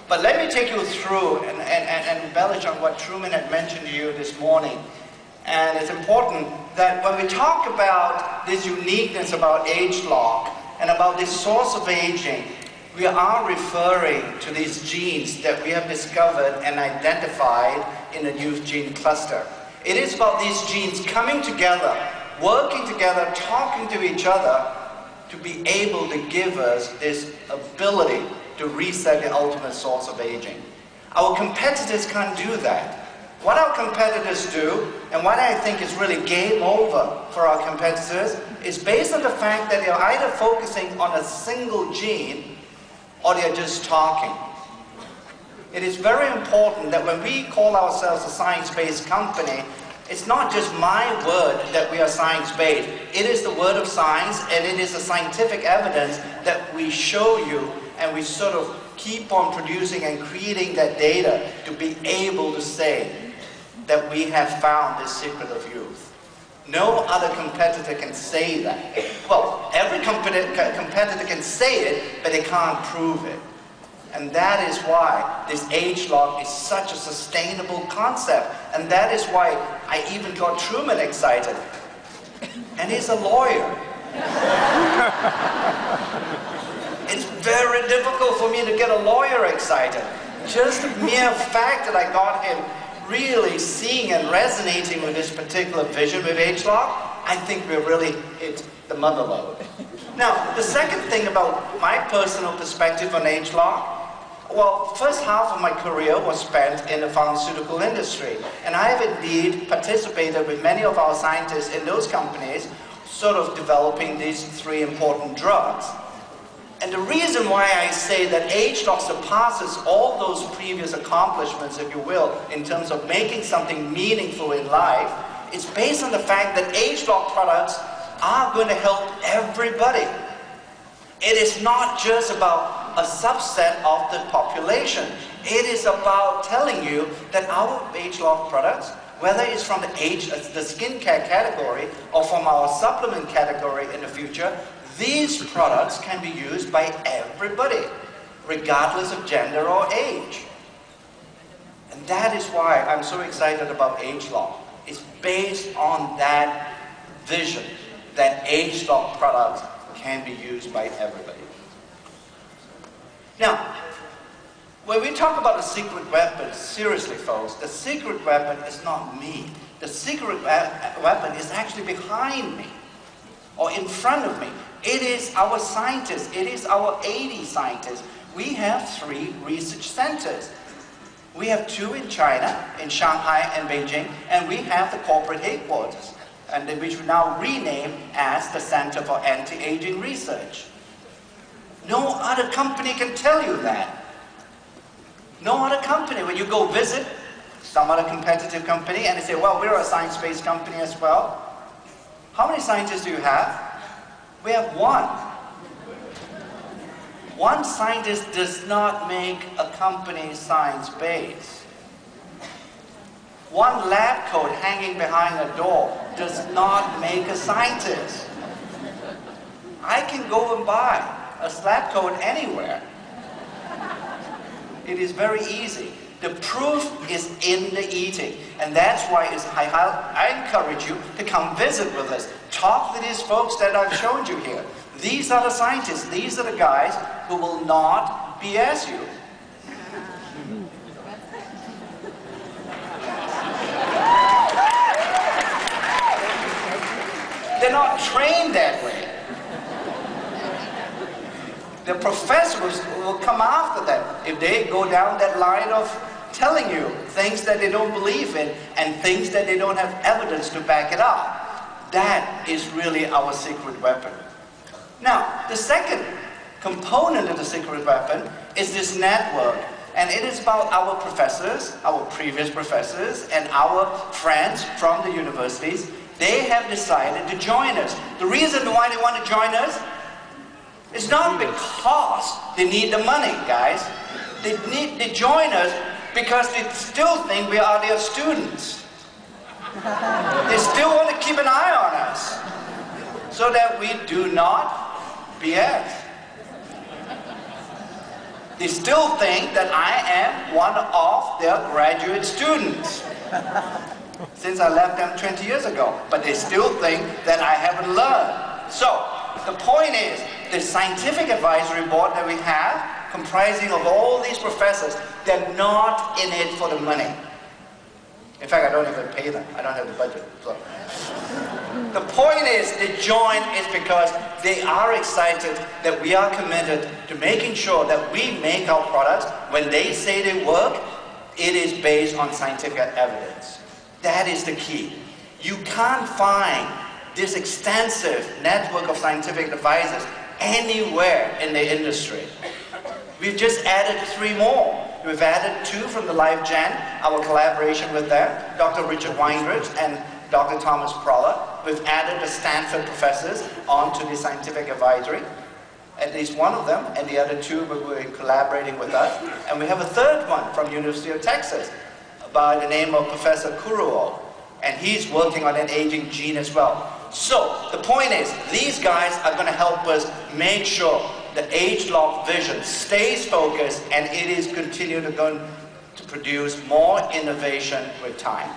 But let me take you through and embellish on what Truman had mentioned to you this morning. And it's important that when we talk about this uniqueness about ageloc and about this source of aging, we are referring to these genes that we have discovered and identified in the youth gene cluster. It is about these genes coming together, working together, talking to each other to be able to give us this ability to reset the ultimate source of aging. Our competitors can't do that. What our competitors do, and what I think is really game over for our competitors, is based on the fact that they're either focusing on a single gene or they're just talking. It is very important that when we call ourselves a science-based company, it's not just my word that we are science-based. It is the word of science, and it is the scientific evidence that we show you, and we sort of keep on producing and creating that data to be able to say that we have found the secret of youth. No other competitor can say that. Well, every competitor can say it, but they can't prove it. And that is why this ageloc is such a sustainable concept. And that is why I even got Truman excited. And he's a lawyer. It's very difficult for me to get a lawyer excited. Just the mere fact that I got him really seeing and resonating with this particular vision with ageloc, I think we really hit the mother lode. Now, the second thing about my personal perspective on ageloc, well, first half of my career was spent in the pharmaceutical industry, and I have indeed participated with many of our scientists in those companies, sort of developing these three important drugs. And the reason why I say that ageloc surpasses all those previous accomplishments, if you will, in terms of making something meaningful in life, is based on the fact that ageloc products are going to help everybody. It is not just about a subset of the population. It is about telling you that our ageloc products, whether it's from the skincare category or from our supplement category in the future, these products can be used by everybody, regardless of gender or age. And that is why I'm so excited about ageloc. It's based on that vision that ageloc products can be used by everybody. Now, when we talk about the secret weapon, seriously folks, the secret weapon is not me. The secret weapon is actually behind me, or in front of me. It is our scientists. It is our 80 scientists. We have 3 research centers. We have 2 in China, in Shanghai and Beijing, and we have the corporate headquarters, and which we now rename as the Center for Anti-Aging Research. No other company can tell you that. No other company. When you go visit some other competitive company and they say, well, we're a science-based company as well. How many scientists do you have? We have 1. One scientist does not make a company science-based. 1 lab coat hanging behind a door does not make a scientist. I can go and buy a lab coat anywhere. It is very easy. The proof is in the eating, and that's why I encourage you to come visit with us. Talk to these folks that I've shown you here. These are the scientists. These are the guys who will not BS you. They're not trained that way. The professors will come after them if they go down that line of telling you things that they don't believe in and things that they don't have evidence to back it up. That is really our secret weapon. Now, the second component of the secret weapon is this network. And it is about our professors, our previous professors, and our friends from the universities. They have decided to join us. The reason why they want to join us is not because they need the money, guys. They join us because they still think we are their students. They still want to keep an eye on us so that we do not BS. They still think that I am one of their graduate students since I left them 20 years ago. But they still think that I haven't learned. So, the point is, the scientific advisory board that we have, comprising of all these professors, they're not in it for the money. In fact, I don't even pay them. I don't have the budget. So. The point is, they join is because they are excited that we are committed to making sure that we make our products, when they say they work, it is based on scientific evidence. That is the key. You can't find this extensive network of scientific advisors anywhere in the industry. We've just added 3 more. We've added 2 from the LiveGen, our collaboration with them, Dr. Richard Weinrich and Dr. Thomas Proller. We've added the Stanford professors onto the scientific advisory. At least one of them, and the other 2 were collaborating with us. And we have a 3rd one from University of Texas by the name of Professor Kuruo. And he's working on an aging gene as well. So, the point is, these guys are going to help us make sure the ageloc vision stays focused and it is continuing to produce more innovation with time.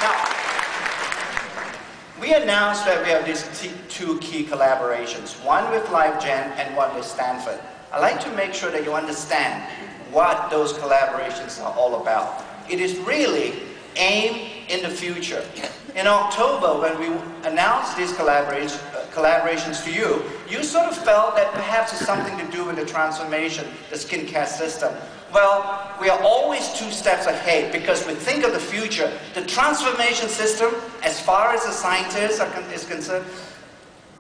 Now, we announced that we have these 2 key collaborations, one with LiveGen and one with Stanford. I'd like to make sure that you understand what those collaborations are all about. It is really aimed in the future. In October, when we announced these collaborations to you, you sort of felt that perhaps it's something to do with the transformation, the skincare system. Well, we are always 2 steps ahead because we think of the future. The transformation system, as far as the scientists is concerned,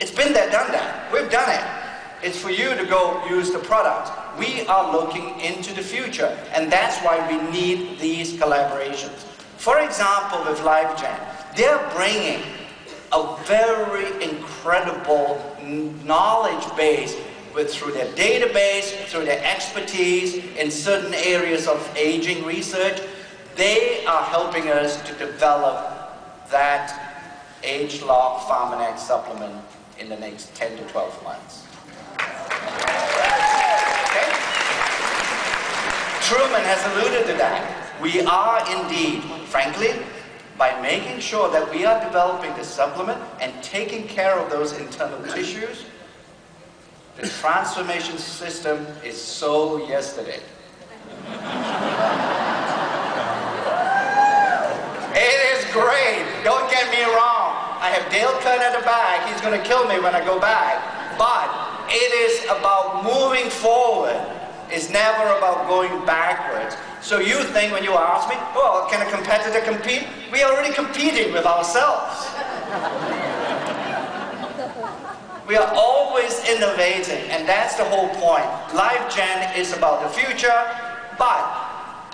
it's been there, done that. We've done it. It's for you to go use the product. We are looking into the future, and that's why we need these collaborations. For example, with LiveGen, they're bringing a very incredible knowledge base through their database, through their expertise in certain areas of aging research. They are helping us to develop that ageloc Pharmanex supplement in the next 10 to 12 months. Okay? Truman has alluded to that. We are indeed, frankly, by making sure that we are developing the supplement and taking care of those internal tissues, the transformation system is so yesterday. It is great. Don't get me wrong. I have Dale Kern at the back. He's going to kill me when I go back. But it is about moving forward. It's never about going backwards. So you think when you ask me, well, can a competitor compete? We are already competing with ourselves. We are always innovating, and that's the whole point. LiveGen is about the future, but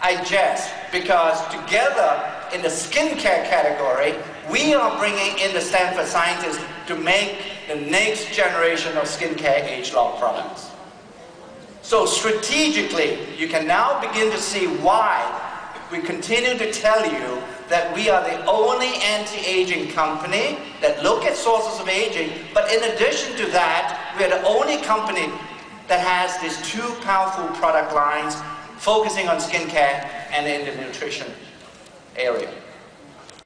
I jest, because together in the skincare category, we are bringing in the Stanford scientists to make the next generation of skincare ageloc products. So strategically, you can now begin to see why we continue to tell you that we are the only anti-aging company that look at sources of aging, but in addition to that, we are the only company that has these 2 powerful product lines focusing on skincare and in the nutrition area.